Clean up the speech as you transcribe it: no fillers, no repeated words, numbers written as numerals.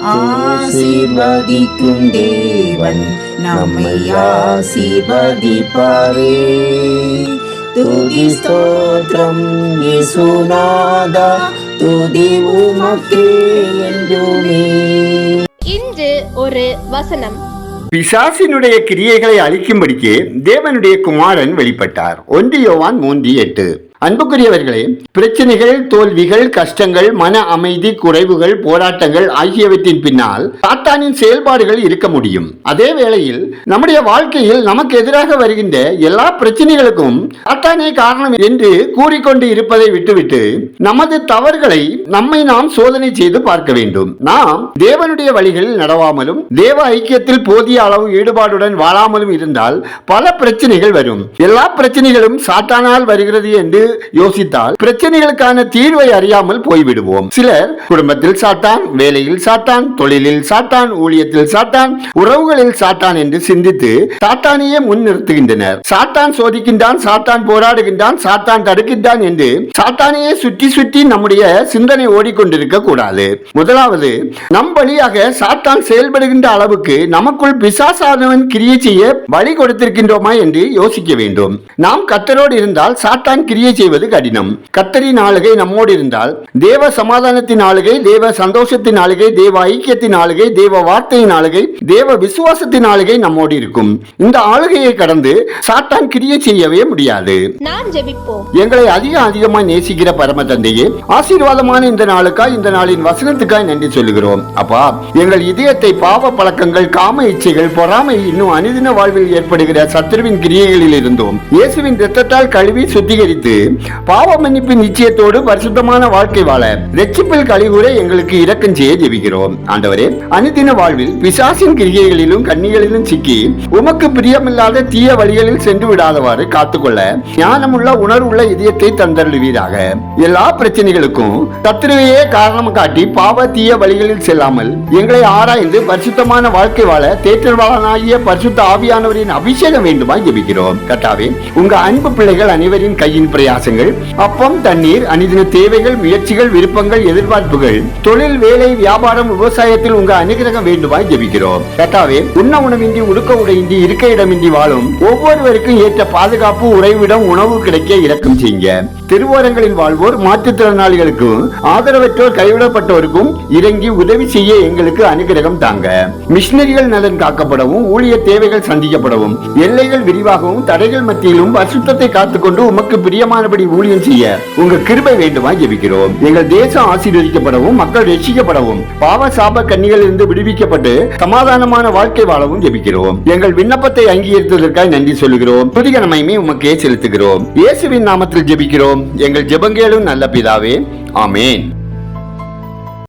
ஆசீர்வதிக்கும் தேவன் நம்மை ஆசீர்வதிப்பாரே. துதி ஸ்தோத்திரம் இயேசுநாதா, துதி உமக்கே என்றுமே. இன்று ஒரு வசனம். பிசாசினுடைய கிரியைகளை அழிக்கும்படிக்கே தேவனுடைய குமாரன் வெளிப்பட்டார். 1 யோவான் 3:8. அன்புக்குரியவர்களே, பிரச்சனைகள், தோல்விகள், கஷ்டங்கள், மன அமைதி குறைவுகள், போராட்டங்கள் ஆகியவற்றின் பின்னால் சாத்தானின் செயல்பாடுகள் இருக்க முடியும். அதே வேளையில் நம்முடைய வாழ்க்கையில் நமக்கு எதிராக வருகின்ற எல்லா பிரச்சனைகளுக்கும் சாத்தானே காரணம் என்று கூறிக்கொண்டு இருப்பதை விட்டுவிட்டு நமது தவறுகளை நாம் சோதனை செய்து பார்க்க வேண்டும். நாம் தேவனுடைய வழிகளில் நடவாமலும் தேவ ஐக்கியத்தில் போதிய அளவு ஈடுபாடுடன் வாழாமலும் இருந்தால் பல பிரச்சனைகள் வரும். எல்லா பிரச்சனைகளும் சாத்தானால் வருகிறது என்று யோசித்தால் பிரச்சனைகளுக்கான தீர்வை அறியாமல் போய்விடுவோம். சிலர் குடும்பத்தில் சாத்தான், வேலையில் சாத்தான், தொழிலில் சாத்தான், ஊழியத்தில் சாத்தான், உறவுகளில் சாத்தான் என்று சிந்தித்து சாத்தானையே முன் நிறுத்துகின்றனர். சாத்தான் சோதிக்கின்றான், சாத்தான் போராடுகின்றான், சாத்தான் தடுக்கின்றான் என்று சாத்தானையே சுற்றி சுற்றி நம்முடைய சிந்தனை ஓடிக்கொண்டிருக்க கூடாது. முதலாவது, நம் வழியாக சாத்தான் செயல்படுகின்ற அளவுக்கு நமக்குள் பிசாசானவன் கிரியை செய்ய வழி கொடுத்திருக்கின்றோமா என்று யோசிக்க வேண்டும். நாம் கர்த்தரோடு இருந்தால் சாத்தான் கிரியை செய்வது கடினம். கர்த்தரின் ஆளுகை நம்மோடு இருந்தால் தேவ சமாதானத்தின் ஆளுகை, தேவ சந்தோஷத்தின் ஆளுகை, தேவ ஐக்கியத்தின் ஆளுகை, தேவ வார்த்தையின் ஆளுகை, தேவ விசுவாசத்தின் ஆளுகை நம்மோடு இருக்கும். இந்த ஆளுகையை கடந்து சாத்தான் கிரியை செய்யவே முடியாது. எங்களை அதிகமாய் நேசிக்கிற பரம தந்தையே, ஆசீர்வாதமான இந்த நாளுக்காய், இந்த நாளின் வசனத்துக்காய் நன்றி சொல்லுகிறோம். அப்பா, எங்கள் இதயத்தை பாவ பழக்கங்கள், காம இச்சைகள், பொறாமை, இன்னும் அனுதின வாழ்வில் ஏற்படுகிற சத்துருவின் கிரியைகளில் இருந்தோம் இயேசுவின் இரத்தத்தால் கழுவி சுத்திகரித்து பாவ மன்னிப்பின் நிச்சயத்தோடு பரிசுத்தமான வாழ்க்கை வாழ இரட்சிப்பில் கலிகூற எங்களுக்கு இரக்கம் செய்ய ஜெபிக்கிறோம். ஆண்டவரே, அனுதின வாழ்வில் பிசாசின் கிரிகைகளிலும் கண்ணிகளிலும் சிக்கி உமக்கு பிரியமில்லாத தீய வழிகளில் சென்று விடாதவாறு காத்துக்கொள்ள ஞானமுள்ள உணர்வுள்ள இதயத்தை தந்தருளுவீராக. எல்லா பிரச்சனைகளுக்கும் சத்துருவையே காரணம் காட்டி பாவ தீய வழிகளில் செல்லாமல் எங்களை ஆராய்ந்து பரிசுத்தமான வாழ்க்கை வாழ தேற்றவாளனாகிய பரிசுத்த ஆவியானவரின் அபிஷேகம் வேண்டுமா ஜெபிக்கிறோம். கர்த்தாவே, உங்க அன்பு பிள்ளைகள் அனைவரின் கையின் பிரயாசங்கள், அப்பம், தண்ணீர், அனுதின தேவைகள், முயற்சிகள், விருப்பங்கள், எதிர்பார்ப்புகள், தொழில், வேலை, வியாபாரம், விவசாயத்தில் உங்க அனுகிரகம் வேண்டுமாய் ஜெபிக்கிறோம். கர்த்தாவே, உண்ண உணவின்றி, உடுக்க உடையின்றி, இருக்க இடமின்றி வாழும் ஒவ்வொருவருக்கும் ஏற்ற பாதுகாப்பு, உறைவிடம், உணவு கிடைக்க இரக்கம் செய்யுங்க. திருவோரங்களில் வாழ்வோர், மாற்றுத்திறனாளிகளுக்கும் ஆதரவற்றோர், கைவிடப்பட்டோருக்கும் இறங்கி உதவி செய்ய எங்களுக்கு அனுகிரகம் தாங்க. மிஷினரிகள் நலன் காக்கப்படவும், ஊழிய தேவைகள் சந்திக்கப்படவும், எல்லைகள் விரிவாகவும், தடைகள் மத்தியிலும் பரிசுத்தத்தை காத்துக்கொண்டு உமக்கு பிரியமானபடி ஊழியம் செய்ய உங்க கிருபை வேண்டுமா ஜெபிக்கிறோம். எங்கள் தேசம் ஆசீர்வதிக்கப்படவும், மக்கள் ரட்சிக்கப்படவும், பாவ சாப கன்னிகளில் இருந்து விடுவிக்கப்பட்டு சமாதானமான வாழ்க்கை வாழவும் ஜெபிக்கிறோம். எங்கள் விண்ணப்பத்தை அங்கீகரித்ததற்காக நன்றி சொல்லுகிறோம். துதிக நன்மையை உமக்கே செலுத்துகிறோம். இயேசுவின் நாமத்தில் ஜெபிக்கிறோம் எங்கள் ஜெபங்களும் நல்ல பிதாவே, ஆமேன்.